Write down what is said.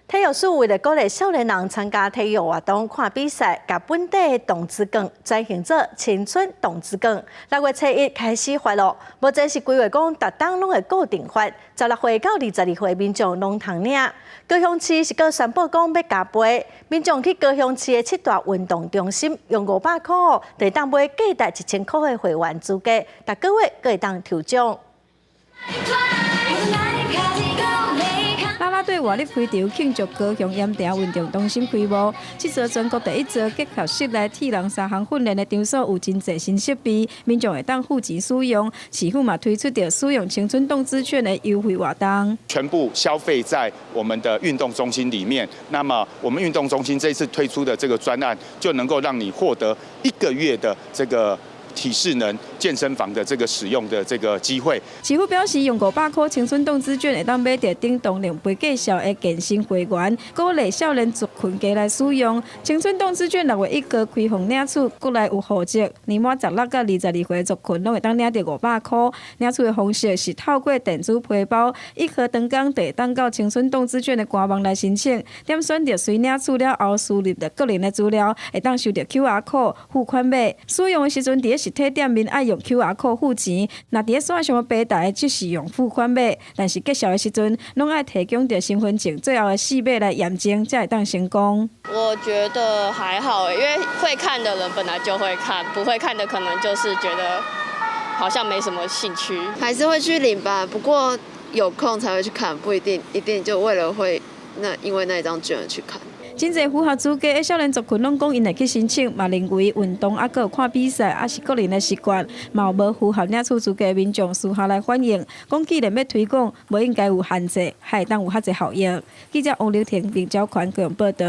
体育署为了鼓励少年人参加体育活动、看比赛，甲本地的动之光转型做青春动之光。6月7日开始发落，无这是规划讲，逐档拢会固定发，16岁到22岁民众拢通领。高雄市是个宣布讲要加倍，民众去高雄市的7大运动中心用500块，就当买价值1000块的会员资格，逐个月可会当抽奖。啦啦队活力开场庆祝高雄盐埕运动中心开幕。这座全国第一座结合室内体能3项训练的场所有真侪新设备，民众会当付钱使用。市府嘛推出着使用青春动资券的优惠活动，全部消费在我们的运动中心里面。那么我们运动中心这次推出的这个专案，就能够让你获得1个月的这个体适能健身房的这个使用的这个机会。市府表示，用500块青春动资券会当买到叮当2倍价小的健身会员，鼓励少年族群加来使用。青春动资券6月1号开放领取，国内有户籍，年满16到22岁族群拢会当领到500块。领取的方式是透过电子批包，1号当天就会当到青春动资券的官网来申请，点选着随领取了后输入的个人的资料，会当收到 QR code 付款买。使用的时阵，伫实体店面爱用 QR code 付钱，那伫线上的平台只是用付款买，但是结销的时阵，拢爱提供着身份证最后的4码来验证，才会当成功。我觉得还好，因为会看的人本来就会看，不会看的可能就是觉得好像没什么兴趣，还是会去领吧。不过有空才会去看，不一定就为了因为那一张券而去看。真侪符合资格的少年族群拢讲，因会去申请，嘛认为运动还有看比赛，也是个人的习惯，嘛有无符合领取资格的民众私下来反映，讲既然要推广，无应该有限制，还会当有较侪效益。记者王柳婷、林昭宽各样报道。